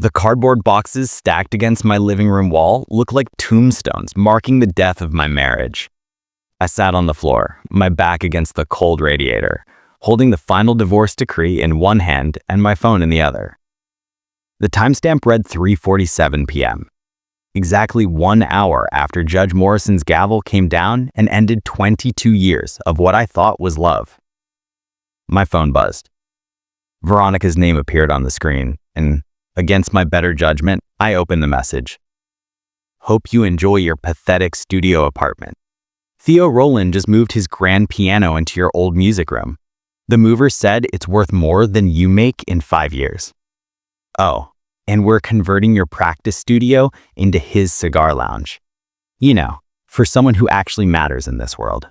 The cardboard boxes stacked against my living room wall looked like tombstones marking the death of my marriage. I sat on the floor, my back against the cold radiator, holding the final divorce decree in one hand and my phone in the other. The timestamp read 3:47 p.m., exactly 1 hour after Judge Morrison's gavel came down and ended 22 years of what I thought was love. My phone buzzed. Veronica's name appeared on the screen, and against my better judgment, I opened the message. Hope you enjoy your pathetic studio apartment. Theo Rowland just moved his grand piano into your old music room. The mover said it's worth more than you make in 5 years. Oh, and we're converting your practice studio into his cigar lounge. You know, for someone who actually matters in this world.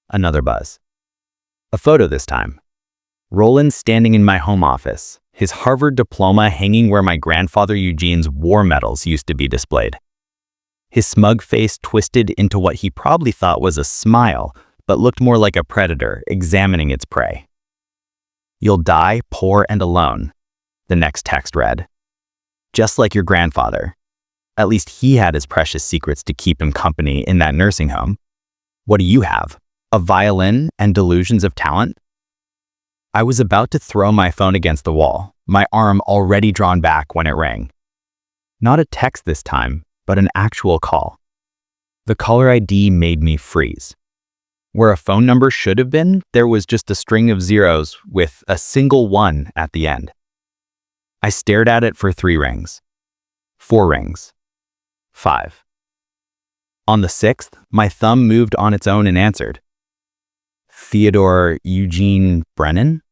Another buzz. A photo this time. Roland standing in my home office, his Harvard diploma hanging where my grandfather Eugene's war medals used to be displayed. His smug face twisted into what he probably thought was a smile, but looked more like a predator examining its prey. You'll die poor and alone, the next text read. Just like your grandfather. At least he had his precious secrets to keep him company in that nursing home. What do you have? A violin and delusions of talent? I was about to throw my phone against the wall, my arm already drawn back when it rang. Not a text this time, but an actual call. The caller ID made me freeze. Where a phone number should have been, there was just a string of zeros with a single one at the end. I stared at it for 3 rings, 4 rings, 5. On the 6th, my thumb moved on its own and answered. Theodore Eugene Brennan?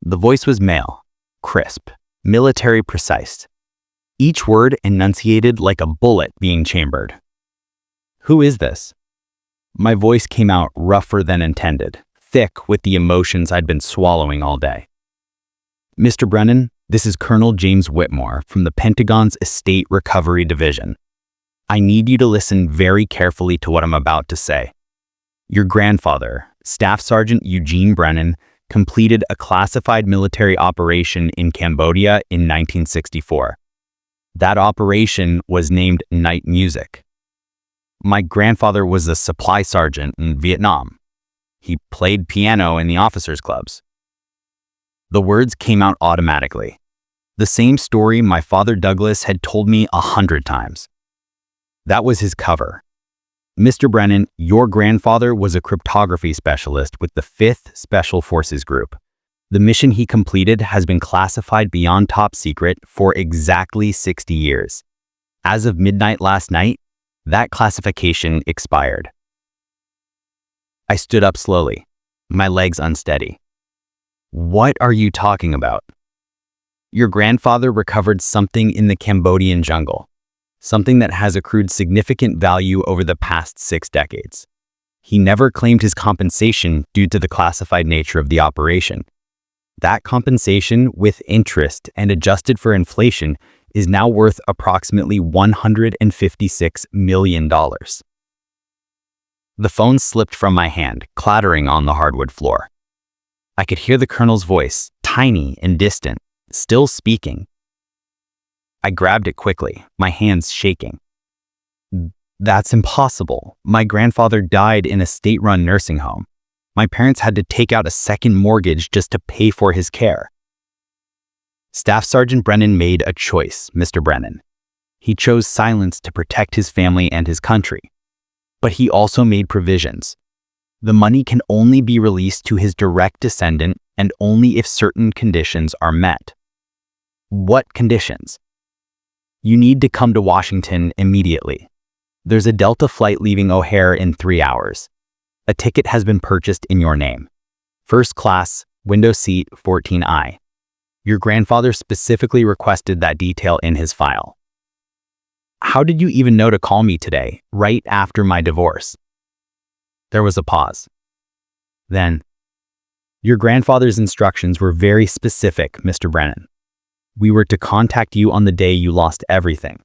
The voice was male, crisp, military precise. Each word enunciated like a bullet being chambered. Who is this? My voice came out rougher than intended, thick with the emotions I'd been swallowing all day. Mr. Brennan, this is Colonel James Whitmore from the Pentagon's Estate Recovery Division. I need you to listen very carefully to what I'm about to say. Your grandfather, Staff Sergeant Eugene Brennan, completed a classified military operation in Cambodia in 1964. That operation was named Night Music. My grandfather was a supply sergeant in Vietnam. He played piano in the officers' clubs. The words came out automatically. The same story my father Douglas had told me 100 times. That was his cover. Mr. Brennan, your grandfather was a cryptography specialist with the 5th Special Forces Group. The mission he completed has been classified beyond top secret for exactly 60 years. As of midnight last night, that classification expired. I stood up slowly, my legs unsteady. What are you talking about? Your grandfather recovered something in the Cambodian jungle, something that has accrued significant value over the past 6 decades. He never claimed his compensation due to the classified nature of the operation. That compensation, with interest and adjusted for inflation, is now worth approximately $156 million. The phone slipped from my hand, clattering on the hardwood floor. I could hear the colonel's voice, tiny and distant, still speaking. I grabbed it quickly, my hands shaking. That's impossible. My grandfather died in a state-run nursing home. My parents had to take out a second mortgage just to pay for his care. Staff Sergeant Brennan made a choice, Mr. Brennan. He chose silence to protect his family and his country. But he also made provisions. The money can only be released to his direct descendant and only if certain conditions are met. What conditions? You need to come to Washington immediately. There's a Delta flight leaving O'Hare in 3 hours. A ticket has been purchased in your name. First class, window seat 14I. Your grandfather specifically requested that detail in his file. How did you even know to call me today, right after my divorce? There was a pause. Then, your grandfather's instructions were very specific, Mr. Brennan. We were to contact you on the day you lost everything.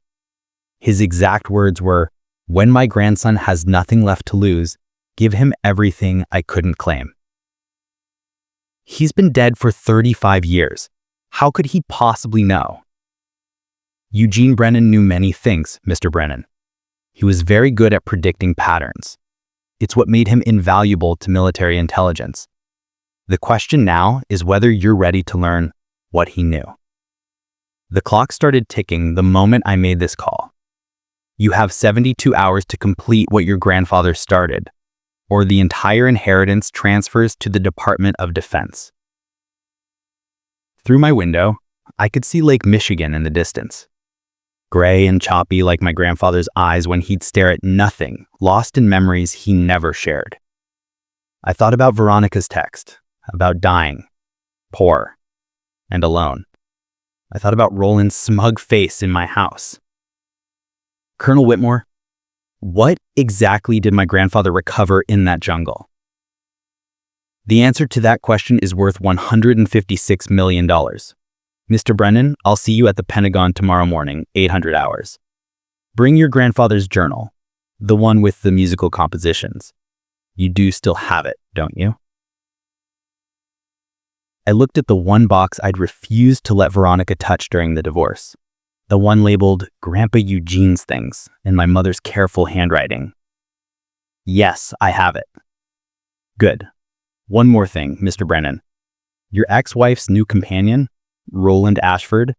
His exact words were, when my grandson has nothing left to lose, give him everything I couldn't claim. He's been dead for 35 years. How could he possibly know? Eugene Brennan knew many things, Mr. Brennan. He was very good at predicting patterns. It's what made him invaluable to military intelligence. The question now is whether you're ready to learn what he knew. The clock started ticking the moment I made this call. You have 72 hours to complete what your grandfather started, or the entire inheritance transfers to the Department of Defense. Through my window, I could see Lake Michigan in the distance. Gray and choppy like my grandfather's eyes when he'd stare at nothing, lost in memories he never shared. I thought about Veronica's text, about dying, poor, and alone. I thought about Roland's smug face in my house. Colonel Whitmore, what exactly did my grandfather recover in that jungle? The answer to that question is worth $156 million. Mr. Brennan, I'll see you at the Pentagon tomorrow morning, 800 hours. Bring your grandfather's journal, the one with the musical compositions. You do still have it, don't you? I looked at the one box I'd refused to let Veronica touch during the divorce. The one labeled Grandpa Eugene's things in my mother's careful handwriting. Yes, I have it. Good. One more thing, Mr. Brennan. Your ex-wife's new companion, Roland Ashford,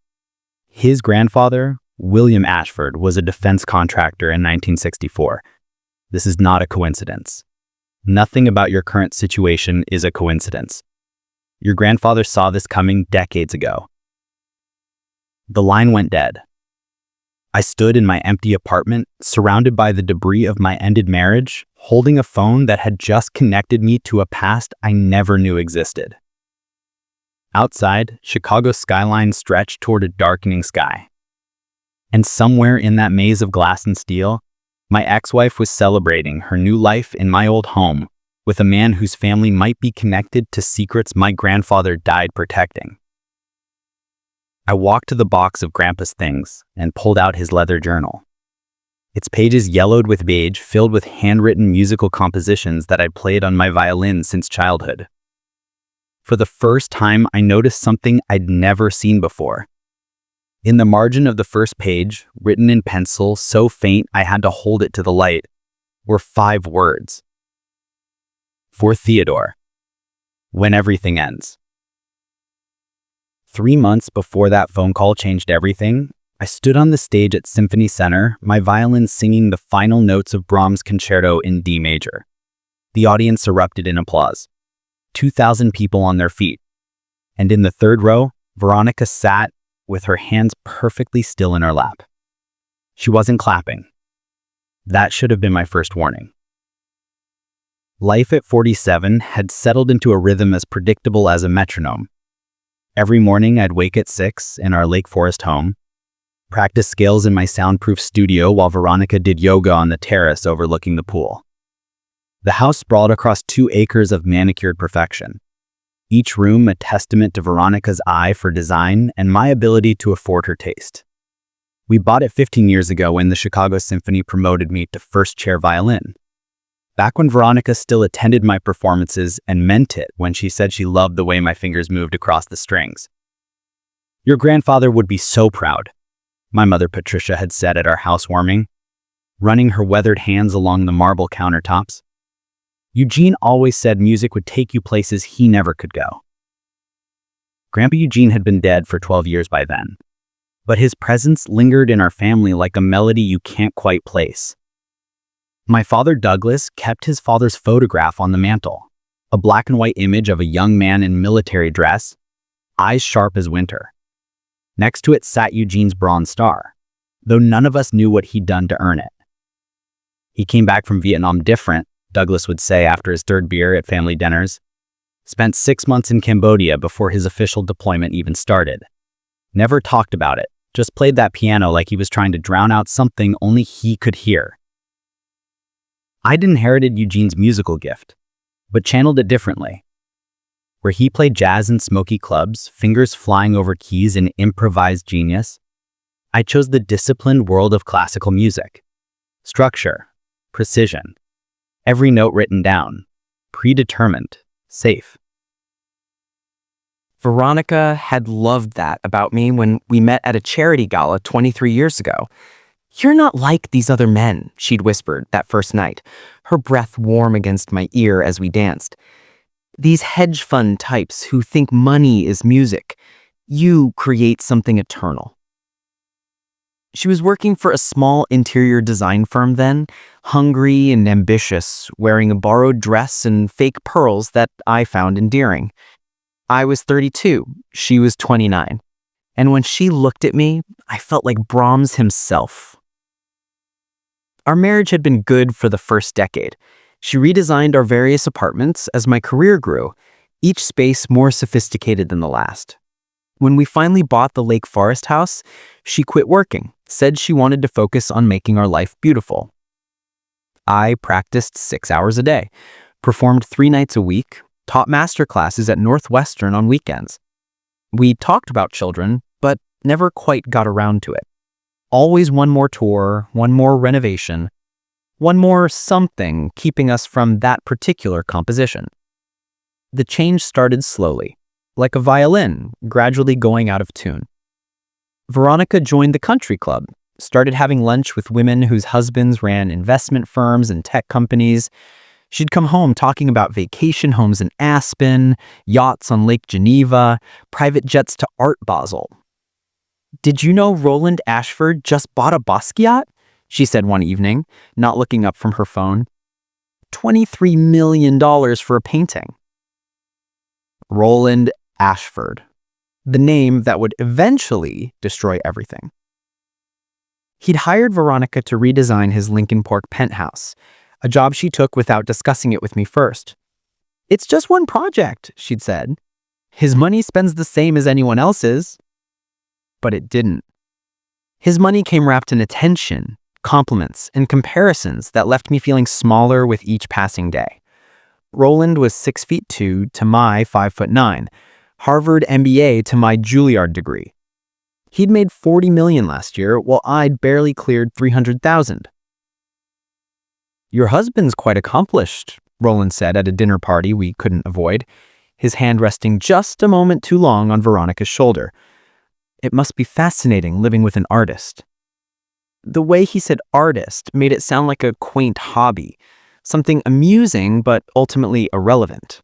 his grandfather, William Ashford, was a defense contractor in 1964. This is not a coincidence. Nothing about your current situation is a coincidence. Your grandfather saw this coming decades ago. The line went dead. I stood in my empty apartment, surrounded by the debris of my ended marriage, holding a phone that had just connected me to a past I never knew existed. Outside, Chicago's skyline stretched toward a darkening sky. And somewhere in that maze of glass and steel, my ex-wife was celebrating her new life in my old home with a man whose family might be connected to secrets my grandfather died protecting. I walked to the box of Grandpa's things and pulled out his leather journal. Its pages yellowed with beige, filled with handwritten musical compositions that I'd played on my violin since childhood. For the first time, I noticed something I'd never seen before. In the margin of the first page, written in pencil so faint I had to hold it to the light, were 5 words. For Theodore, when everything ends. 3 months before that phone call changed everything, I stood on the stage at Symphony Center, my violin singing the final notes of Brahms' Concerto in D major. The audience erupted in applause. 2,000 people on their feet. And in the third row, Veronica sat with her hands perfectly still in her lap. She wasn't clapping. That should have been my first warning. Life at 47 had settled into a rhythm as predictable as a metronome. Every morning I'd wake at 6 in our Lake Forest home, practice scales in my soundproof studio while Veronica did yoga on the terrace overlooking the pool. The house sprawled across 2 acres of manicured perfection, each room a testament to Veronica's eye for design and my ability to afford her taste. We bought it 15 years ago when the Chicago Symphony promoted me to first chair violin. Back when Veronica still attended my performances and meant it when she said she loved the way my fingers moved across the strings. Your grandfather would be so proud, my mother Patricia had said at our housewarming, running her weathered hands along the marble countertops. Eugene always said music would take you places he never could go. Grandpa Eugene had been dead for 12 years by then, but his presence lingered in our family like a melody you can't quite place. My father Douglas kept his father's photograph on the mantle, a black and white image of a young man in military dress, eyes sharp as winter. Next to it sat Eugene's Bronze Star, though none of us knew what he'd done to earn it. He came back from Vietnam different, Douglas would say after his 3rd beer at family dinners. Spent 6 months in Cambodia before his official deployment even started. Never talked about it, just played that piano like he was trying to drown out something only he could hear. I'd inherited Eugene's musical gift, but channeled it differently. Where he played jazz in smoky clubs, fingers flying over keys in improvised genius, I chose the disciplined world of classical music. Structure, precision, every note written down, predetermined, safe. Veronica had loved that about me when we met at a charity gala 23 years ago. "You're not like these other men," she'd whispered that first night, her breath warm against my ear as we danced. "These hedge fund types who think money is music. You create something eternal." She was working for a small interior design firm then, hungry and ambitious, wearing a borrowed dress and fake pearls that I found endearing. I was 32, she was 29, and when she looked at me, I felt like Brahms himself. Our marriage had been good for the first decade. She redesigned our various apartments as my career grew, each space more sophisticated than the last. When we finally bought the Lake Forest house, she quit working, said she wanted to focus on making our life beautiful. I practiced 6 hours a day, performed 3 nights a week, taught master classes at Northwestern on weekends. We talked about children, but never quite got around to it. Always one more tour, one more renovation, one more something keeping us from that particular composition. The change started slowly, like a violin gradually going out of tune. Veronica joined the country club, started having lunch with women whose husbands ran investment firms and tech companies. She'd come home talking about vacation homes in Aspen, yachts on Lake Geneva, private jets to Art Basel. "Did you know Roland Ashford just bought a Basquiat?" she said one evening, not looking up from her phone. $23 million for a painting. Roland Ashford, the name that would eventually destroy everything. He'd hired Veronica to redesign his Lincoln Park penthouse, a job she took without discussing it with me first. "It's just one project," she'd said. "His money spends the same as anyone else's." But it didn't. His money came wrapped in attention, compliments, and comparisons that left me feeling smaller with each passing day. Roland was 6'2" to my 5'9", Harvard MBA to my Juilliard degree. He'd made $40 million last year, while I'd barely cleared $300,000. "Your husband's quite accomplished," Roland said at a dinner party we couldn't avoid, his hand resting just a moment too long on Veronica's shoulder. "It must be fascinating living with an artist." The way he said artist made it sound like a quaint hobby, something amusing but ultimately irrelevant.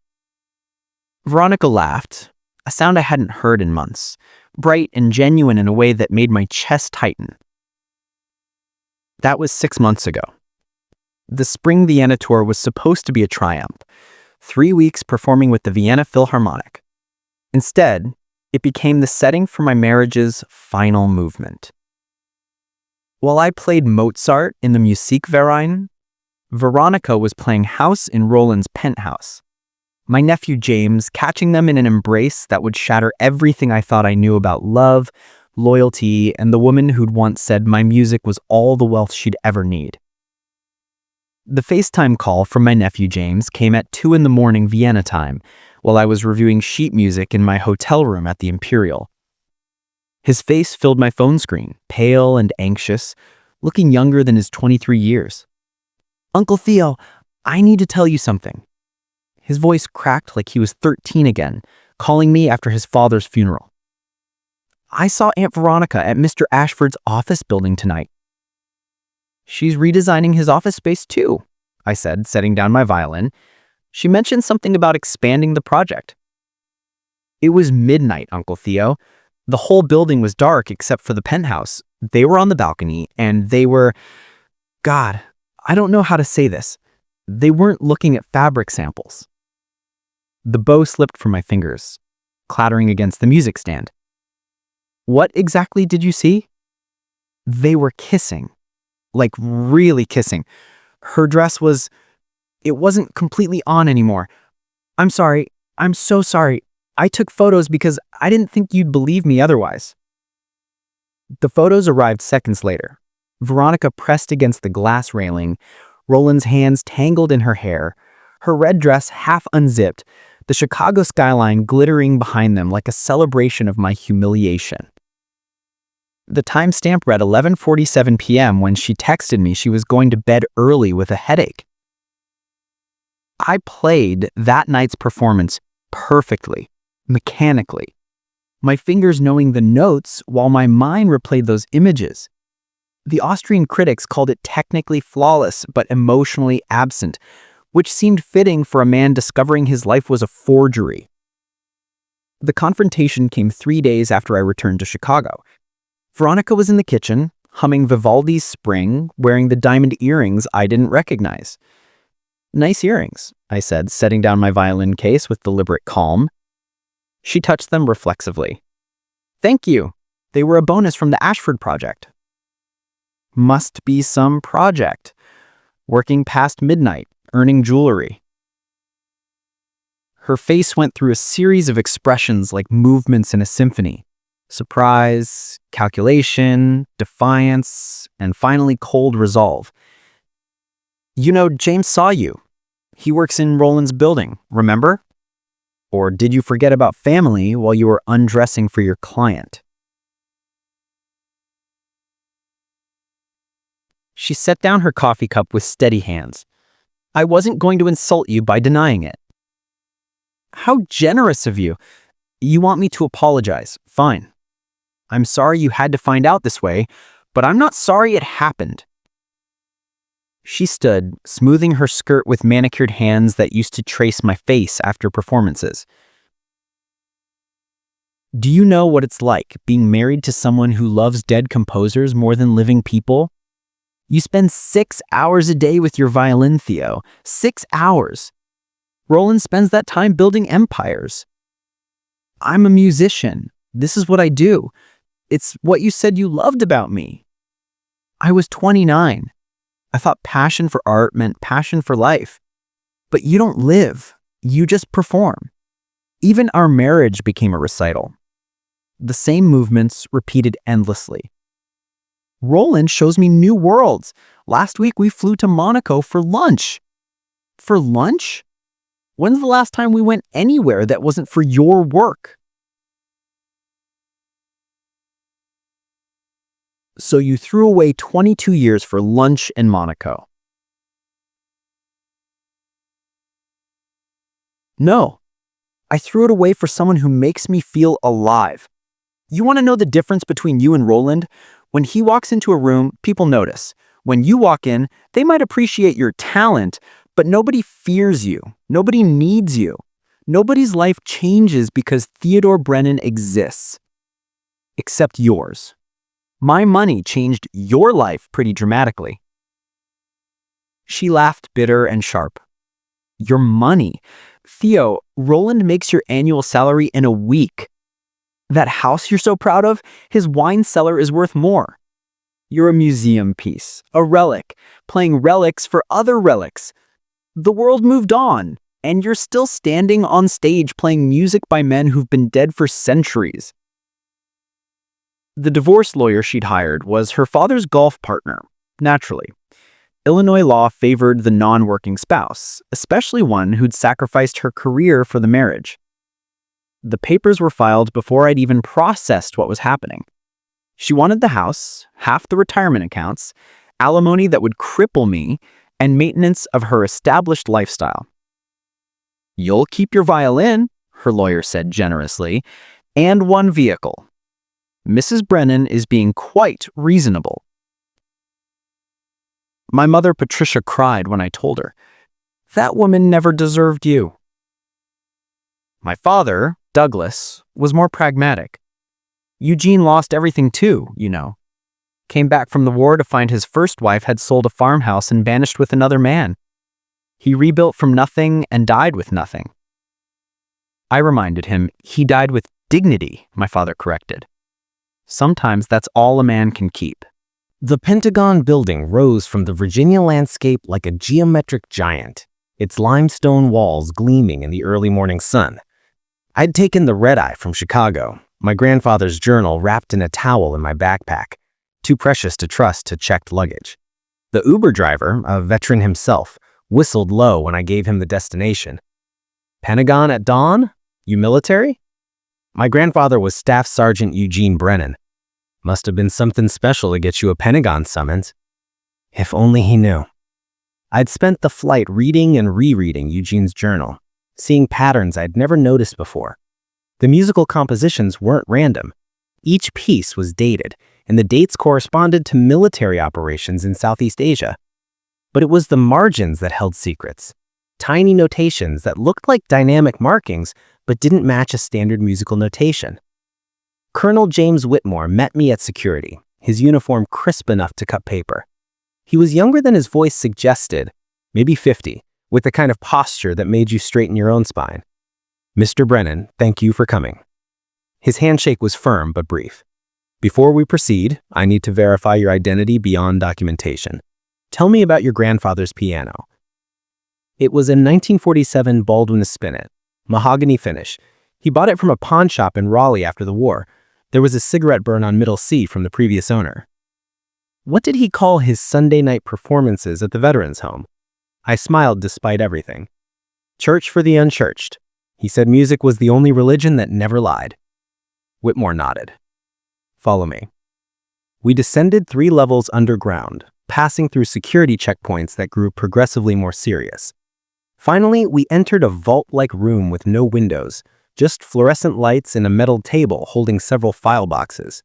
Veronica laughed, a sound I hadn't heard in months, bright and genuine in a way that made my chest tighten. That was 6 months ago. The Spring Vienna tour was supposed to be a triumph, 3 weeks performing with the Vienna Philharmonic. Instead, it became the setting for my marriage's final movement. While I played Mozart in the Musikverein, Veronica was playing house in Roland's penthouse. My nephew James catching them in an embrace that would shatter everything I thought I knew about love, loyalty, and the woman who'd once said my music was all the wealth she'd ever need. The FaceTime call from my nephew James came at 2 a.m. Vienna time, while I was reviewing sheet music in my hotel room at the Imperial. His face filled my phone screen, pale and anxious, looking younger than his 23 years. "Uncle Theo, I need to tell you something." His voice cracked like he was 13 again, calling me after his father's funeral. "I saw Aunt Veronica at Mr. Ashford's office building tonight." "She's redesigning his office space too," I said, setting down my violin. "She mentioned something about expanding the project." "It was midnight, Uncle Theo. The whole building was dark except for the penthouse. They were on the balcony, and they were... God, I don't know how to say this. They weren't looking at fabric samples." The bow slipped from my fingers, clattering against the music stand. "What exactly did you see?" "They were kissing. Like really kissing. Her dress was... It wasn't completely on anymore. I'm sorry. I'm so sorry. I took photos because I didn't think you'd believe me otherwise." The photos arrived seconds later. Veronica pressed against the glass railing, Roland's hands tangled in her hair, her red dress half unzipped, the Chicago skyline glittering behind them like a celebration of my humiliation. The timestamp read 11:47 p.m. when she texted me she was going to bed early with a headache. I played that night's performance perfectly, mechanically. My fingers knowing the notes while my mind replayed those images. The Austrian critics called it technically flawless but emotionally absent, which seemed fitting for a man discovering his life was a forgery. The confrontation came 3 days after I returned to Chicago. Veronica was in the kitchen, humming Vivaldi's Spring, wearing the diamond earrings I didn't recognize. "Nice earrings," I said, setting down my violin case with deliberate calm. She touched them reflexively. "Thank you. They were a bonus from the Ashford project." Must be some project. Working past midnight, earning jewelry. Her face went through a series of expressions like movements in a symphony. Surprise, calculation, defiance, and finally cold resolve. "You know, James saw you. He works in Roland's building, remember? Or did you forget about family while you were undressing for your client?" She set down her coffee cup with steady hands. "I wasn't going to insult you by denying it." "How generous of you. You want me to apologize. Fine. I'm sorry you had to find out this way, but I'm not sorry it happened." She stood, smoothing her skirt with manicured hands that used to trace my face after performances. "Do you know what it's like being married to someone who loves dead composers more than living people? You spend 6 hours a day with your violin, Theo. 6 hours. Roland spends that time building empires. I'm a musician. This is what I do. It's what you said you loved about me. I was 29. I thought passion for art meant passion for life. But you don't live. You just perform." Even our marriage became a recital. The same movements repeated endlessly. "Roland shows me new worlds. Last week we flew to Monaco for lunch." "For lunch? When's the last time we went anywhere that wasn't for your work?" "So you threw away 22 years for lunch in Monaco?" "No. I threw it away for someone who makes me feel alive. You want to know the difference between you and Roland? When he walks into a room, people notice. When you walk in, they might appreciate your talent, but nobody fears you. Nobody needs you. Nobody's life changes because Theodore Brennan exists. Except yours. My money changed your life pretty dramatically." She laughed bitter and sharp. "Your money? Theo, Roland makes your annual salary in a week. That house you're so proud of, his wine cellar is worth more. You're a museum piece, a relic, playing relics for other relics. The world moved on, and you're still standing on stage playing music by men who've been dead for centuries." The divorce lawyer she'd hired was her father's golf partner, naturally. Illinois law favored the non-working spouse, especially one who'd sacrificed her career for the marriage. The papers were filed before I'd even processed what was happening. She wanted the house, half the retirement accounts, alimony that would cripple me, and maintenance of her established lifestyle. "You'll keep your violin," her lawyer said generously, "and one vehicle. Mrs. Brennan is being quite reasonable." My mother, Patricia, cried when I told her, "That woman never deserved you." My father, Douglas, was more pragmatic. Eugene lost everything too, you know. Came back from the war to find his first wife had sold a farmhouse and vanished with another man. He rebuilt from nothing and died with nothing. I reminded him he died with dignity, my father corrected. Sometimes that's all a man can keep. The Pentagon building rose from the Virginia landscape like a geometric giant, its limestone walls gleaming in the early morning sun. I'd taken the red-eye from Chicago, my grandfather's journal wrapped in a towel in my backpack, too precious to trust to checked luggage. The Uber driver, a veteran himself, whistled low when I gave him the destination. "Pentagon at dawn? You military?" My grandfather was Staff Sergeant Eugene Brennan. Must have been something special to get you a Pentagon summons. If only he knew. I'd spent the flight reading and rereading Eugene's journal, seeing patterns I'd never noticed before. The musical compositions weren't random. Each piece was dated, and the dates corresponded to military operations in Southeast Asia. But it was the margins that held secrets. Tiny notations that looked like dynamic markings but didn't match a standard musical notation. Colonel James Whitmore met me at security, his uniform crisp enough to cut paper. He was younger than his voice suggested, maybe 50, with the kind of posture that made you straighten your own spine. "Mr. Brennan, thank you for coming." His handshake was firm but brief. "Before we proceed, I need to verify your identity beyond documentation. Tell me about your grandfather's piano." It was a 1947 Baldwin Spinet, mahogany finish. He bought it from a pawn shop in Raleigh after the war. There was a cigarette burn on middle C from the previous owner. What did he call his Sunday night performances at the Veterans Home? I smiled despite everything. "Church for the unchurched." He said music was the only religion that never lied. Whitmore nodded. "Follow me." We descended 3 levels underground, passing through security checkpoints that grew progressively more serious. Finally, we entered a vault-like room with no windows, just fluorescent lights and a metal table holding several file boxes.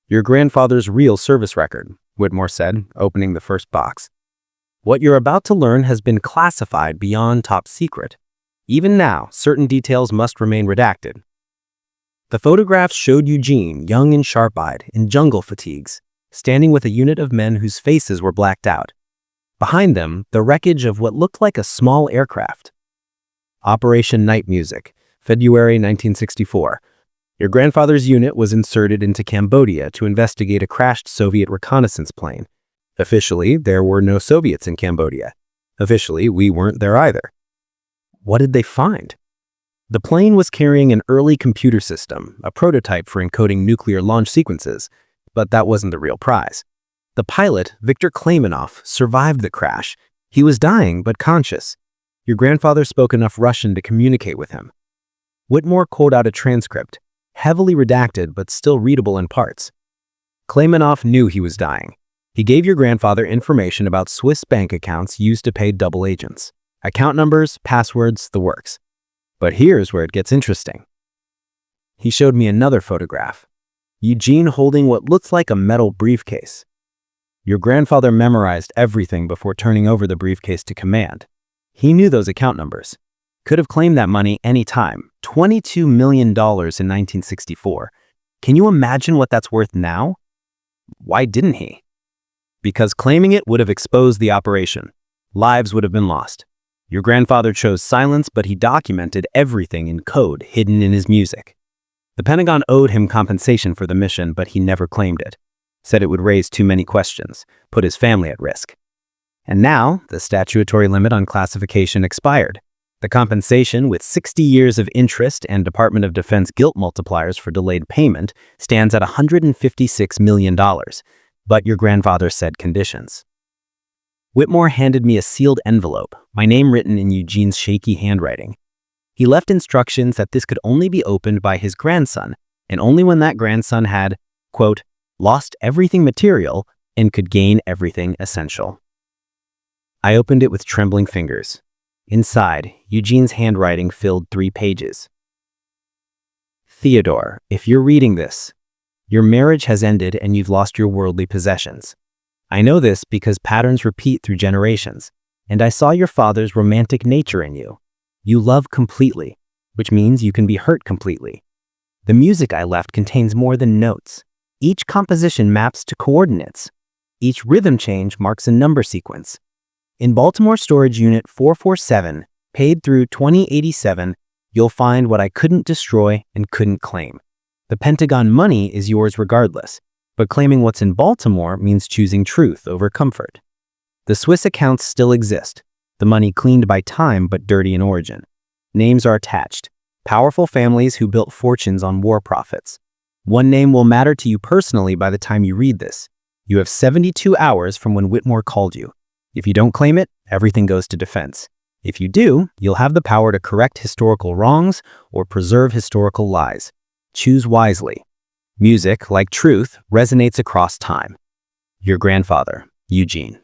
"Your grandfather's real service record," Whitmore said, opening the first box. "What you're about to learn has been classified beyond top secret. Even now, certain details must remain redacted." The photographs showed Eugene, young and sharp-eyed, in jungle fatigues, standing with a unit of men whose faces were blacked out. Behind them, the wreckage of what looked like a small aircraft. "Operation Night Music, February 1964. Your grandfather's unit was inserted into Cambodia to investigate a crashed Soviet reconnaissance plane. Officially, there were no Soviets in Cambodia. Officially, we weren't there either." What did they find? The plane was carrying an early computer system, a prototype for encoding nuclear launch sequences, but that wasn't the real prize. The pilot, Viktor Klaymanov, survived the crash. He was dying but conscious. Your grandfather spoke enough Russian to communicate with him. Whitmore quoted out a transcript, heavily redacted but still readable in parts. Klaymanov knew he was dying. He gave your grandfather information about Swiss bank accounts used to pay double agents. Account numbers, passwords, the works. But here's where it gets interesting. He showed me another photograph. Eugene holding what looks like a metal briefcase. Your grandfather memorized everything before turning over the briefcase to command. He knew those account numbers. Could have claimed that money any time. $22 million in 1964. Can you imagine what that's worth now? Why didn't he? Because claiming it would have exposed the operation. Lives would have been lost. Your grandfather chose silence, but he documented everything in code hidden in his music. The Pentagon owed him compensation for the mission, but he never claimed it. Said it would raise too many questions, put his family at risk. And now, the statutory limit on classification expired. The compensation, with 60 years of interest and Department of Defense guilt multipliers for delayed payment, stands at $156 million. But your grandfather said conditions. Whitmore handed me a sealed envelope, my name written in Eugene's shaky handwriting. He left instructions that this could only be opened by his grandson, and only when that grandson had, quote, lost everything material and could gain everything essential. I opened it with trembling fingers. Inside, Eugene's handwriting filled 3 pages. "Theodore, if you're reading this, your marriage has ended and you've lost your worldly possessions. I know this because patterns repeat through generations, and I saw your father's romantic nature in you. You love completely, which means you can be hurt completely. The music I left contains more than notes. Each composition maps to coordinates. Each rhythm change marks a number sequence. In Baltimore Storage Unit 447, paid through 2087, you'll find what I couldn't destroy and couldn't claim. The Pentagon money is yours regardless, but claiming what's in Baltimore means choosing truth over comfort. The Swiss accounts still exist, the money cleaned by time but dirty in origin. Names are attached, powerful families who built fortunes on war profits. One name will matter to you personally by the time you read this. You have 72 hours from when Whitmore called you. If you don't claim it, everything goes to defense. If you do, you'll have the power to correct historical wrongs or preserve historical lies. Choose wisely. Music, like truth, resonates across time. Your grandfather, Eugene.